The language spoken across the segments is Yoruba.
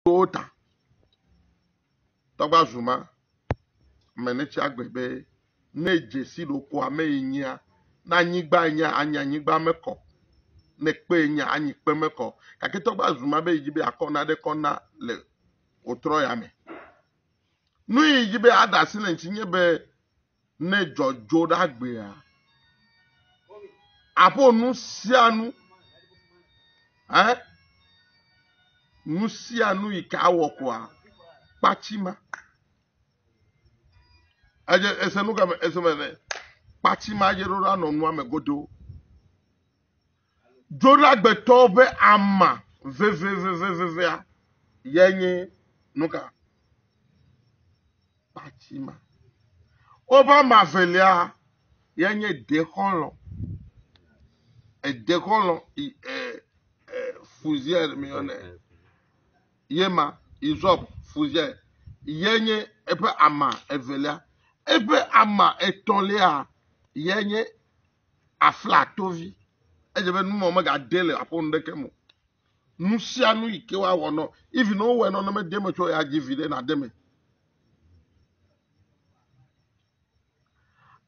Tota. Togba zuma. Menechi agbebe. Ne jesi loko ame inya. Na nyigba inya anya nyigba meko. Ne kpe inya anyi kpe meko. Kaki togba zuma be ijibe akona de kona le otro yame. Nu ijibe adasi le nchinye be ne jojo dagbe ya. Apo nu sianu. Nu sianu ika awokwa. Pachima. Esenuka esemene. Pachima jerora no nwa me godo. Jora gbeto be ama. Ve. Yenye nuka. Pachima. Oba mavelia. Yenye dekolon. Dekolon. Fouzier millionnaire. Yema. Izop. Fouzier. Yenye epe ama evelia. Ebe ama etonlea yenye afla tovi. Ejebe nu mo ga dele apon ndeke mo. Nu sia nu ike wa wono. If no we no me demo cho ya givide na deme.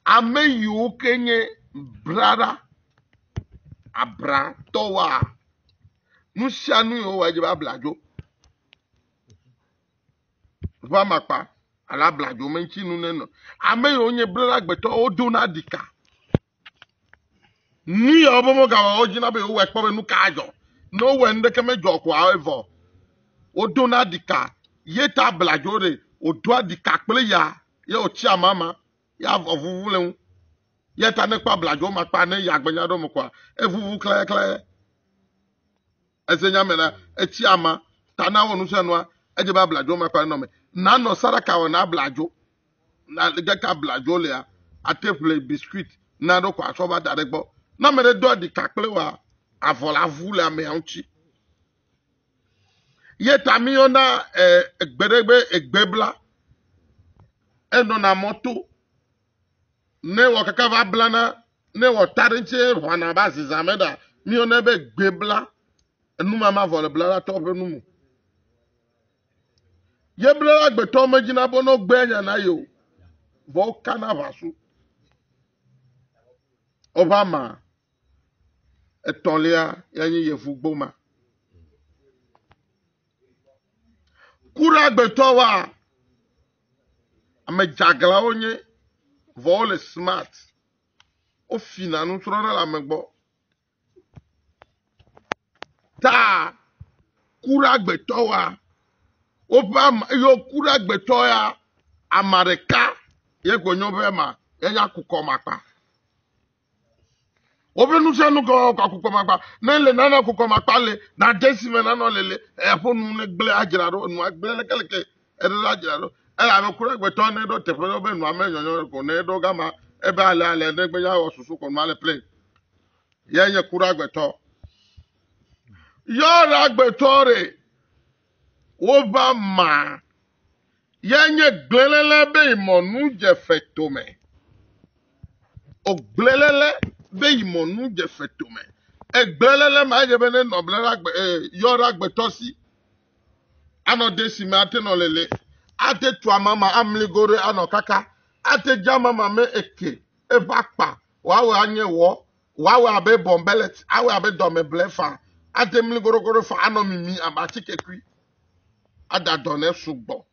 Ame yu kenye brada abra towa. Nu sia nu yo wa ejebe ablajo. Va makpa. Ala blajo menchi nu neno. Ame yo onye brada gbeto odo na dika. Ni obomo ga ojina be we kpo nu ka ajo. No we ndeke mejo kwa evo. Odo na dika. Yeta blajo re odo dika pele ya. Ye ochi amama. Ya ovuvule. Yeta ne kwa blajo makpa ne ya gbenya do mkwa. Evuvu kle. Esenya mena echi ama. Tana wonu senwa. Ejeba blajo makpa no me. Na no saraka wona blajo. Na geka blajo le ya. Ateple biscuit. Na do kwa soba daregbo. Na mere do di kakple wa avola vule ame anchi. Ye tami ona egbebla. Eno na moto. Ne wakaka va blana. Ne watarinche wana bazi zameda. Mi ona be gbebla. Enu mama vole blana tope numu. Ye blana gbeto mejina bono gbenya na yo. Vo kana vasu. Obama. Etolia yanyi yefugboma. Kura gbetowa. Ame jagla onye. Vole smart. O fina nu trona la megbo. Ta. Kura gbetowa. Obama yo kura gbetoya. Amareka. Ye kwenyo bema. Yenya kukomaka. Obe nu se nu ko kukomaka. Nele nana kukomaka le. Na desime nana lele. Epo nu ne gle ajirado. Nu gle lekeleke. Ede ajirado. Ame kura gbeto ne do tefe obe nu ame nyonyo ko ne do gama. Ebe ale ne gbe ya osusu ko nu ale play. Yenye kura gbeto. Yo ra gbeto re. Obama. Yenye glelele be imonu je fetome. O glelele be imonu je fetome. E glelele ma je bene noblela yora gbetosi. Ano desi me ate no lele. Ate twa mama amligore ano kaka. Ate jama mama eke. E bakpa. Wawe anye wo. Wawe abe bombelet. Awe abe dome blefa. Ate mligoro fa ano mimi abatike kwi. Ada done sugbo.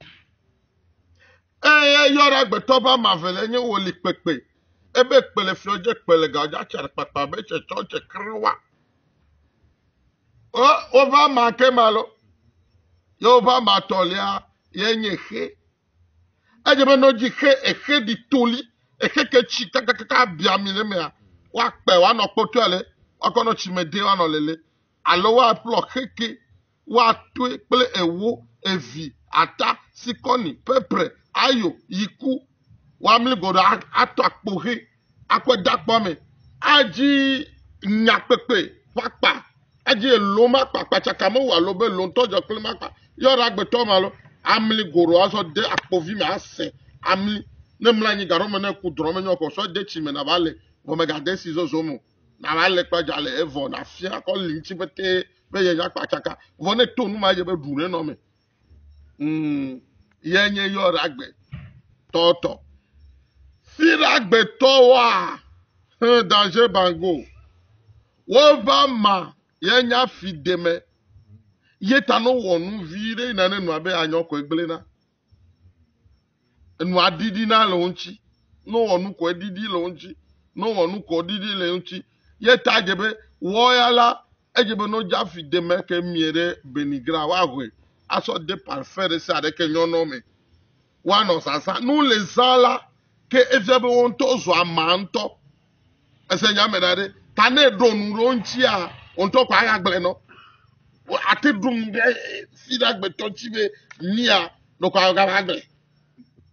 Yora gbetoba mavele nye woli pepe. Ebe kpele fioje kpele gaja chere papa be che choche kriwa. Ova ma kemalo. Yova ma tolia yenye he. Ejebe no ji he di toli. He ke chi kaka biamile mea. Wa pe wa no potole. Wa kono chimede wa no lele. Alo wa plo heke. Wa tue kpele ewo evi ata sikoni pepre ayo yiku. Wamli godo ato akpohe akwe dakpome aji nyakpepe pakpa aji eloma pakpa chakamo wa lobe lontojo klimakpa yora gbeto malo amli goro aso de akpovi me ase amli nemla nyi garo mena ku drome nyoko so de chime na vale wo me ga de sizo zomo na vale pa jale evo na fia ko linchi bete be ye yakpa chaka wo ne tonu ma je be dure no me yenye yo ragbe toto si ragbe towa danger bango wo va ma yenya fideme yetano wonu vire na ne no abe anyoko egbelena no adidi na lonchi no wonu ko adidi lonchi no wonu ko didi lonchi yeta jebe woyala ejebe no ja fideme ke miere benigra wahwe aso de parfait sa de ke nyono me wano sasa nu le sala ke efebe won to zo amanto esenya medade tane donu lonchi a onto kwa agble no ati dum sida gbe tonchi be nia no kwa agble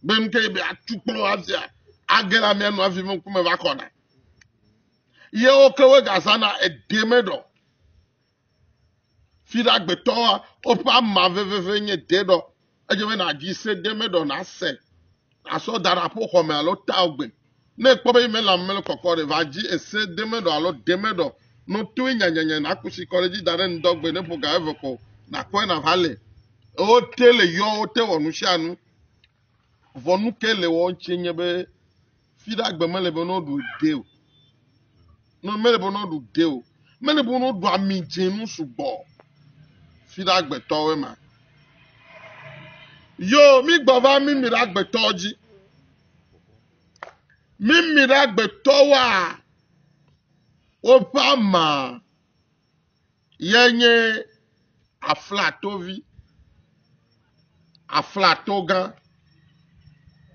bem ke be atukpo afia agela me no afi me kuma ba kona ye okewe gasana edemedo sida gbe to opa ma veveve nye dedo ejebe na gise demedo na se aso darapo ko me alo ta ogbe ne kpobe me la me kokore va ji ese demedo alo demedo no tu nyanyanya na kusi koleji dare ndogbe ne puga evoko na kwe na vale o tele yo o te wonu shanu vonu kele won chenye be fida gbe mele be no du deu no mele be no du deu mele be no du amijenu sugbo fida gbe towe ma yo mi gbova mi mira gbe toji mi mira gbe towa o pa ma yenye aflatovi aflatogan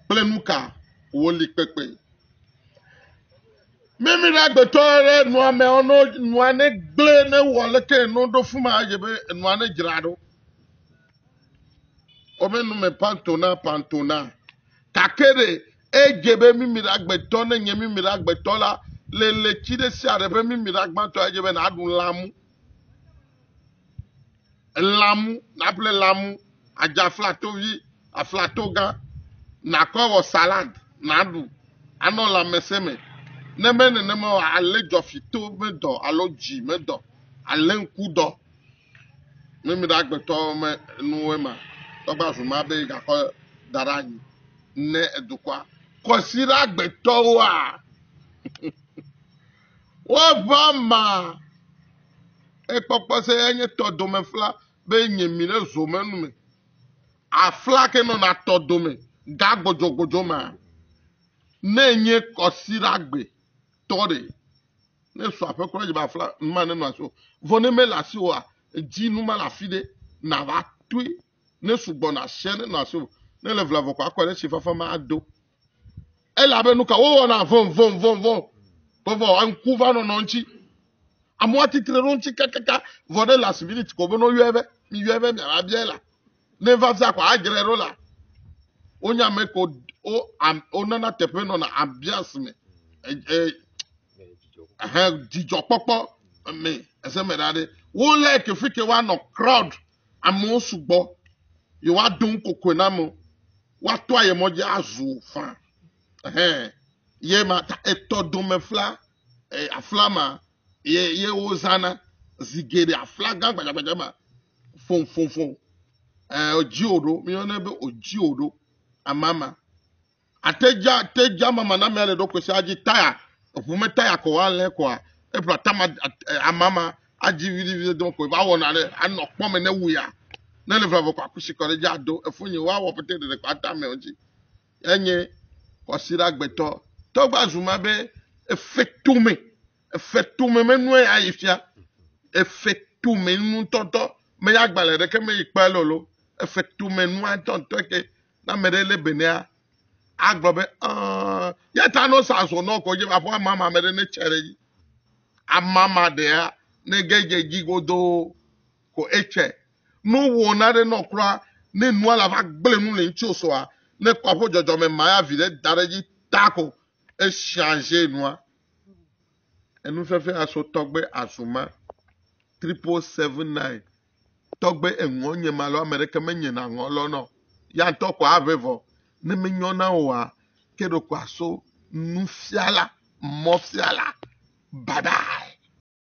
plenuka woli pepe mimi la gbetore no ame ono no ane gle ne wole ke no do fuma ajebe no ane jirado o menu me pantona kakere ejebe mimi la gbetone nye mimi la gbetola le chide si arebe mimi la gbanto ajebe na adun lamu na ple lamu aja flatovi aflatoga na ko salad na du ano la meseme neme ale jofito medo alo ji medo ale nkudo mimi da gbeto me nuwe ma to ba fu ma be ga ko daranyi ne edukwa ko sira gbeto wa wo ba ma e popo se enye to do me fla be nyemi le zo menu me afla ke no na to do me ga gbojo ma ne nye ko sira gbe tore ne so ape ko je ba fla ma ne no aso vone me la si wa ji nu ma la fide na va tui ne sugbo na shene na so ne le vla voko akore chi fafa ma ado e la be nu ka wo na von povo an kuva no nonchi amwa titre ronchi kakaka vone la civility ko bono yuebe mi abiela ne va za kwa agre rola onya me ko o nana tepe no na ambiance me dijo popo me ese me dade wo like fike wa no crowd amu sugbo you wa dun kokona mo wa to aye moje azu fa ye ma ta etodo me fla aflama ye ozana zigere aflaga gbaja ma fon oji odo mi ona be oji odo amama ateja mama na mele do kwesi aji tire ofume tire ko wale ko e pra tama amama aji vidi do ko ba wona re anokpo me na wuya na le vavo kwa kusi ko ja do efunyi wa wo pete de kwata me oji enye osira gbeto to gba zuma be efetume menu ayifia efetume nu toto me ya gbale de ke me ipa lolo efetume nu atonto ke na merele benea agbobe yeta no saso no ko je bafo mama mere ne chere yi amama de ya ne geje gigodo ko eche nu wo na de no kra ne nu ala va gbele nu le nti oso a ne kwapo jojo me maya vile dareji tako e changer noa enu fefe aso togbe asuma 3779 togbe enwonye malo amerika menye na ngolo no ya ntoko avevo ne menyona wa kedo kwaso nufiala mofiala bye bye.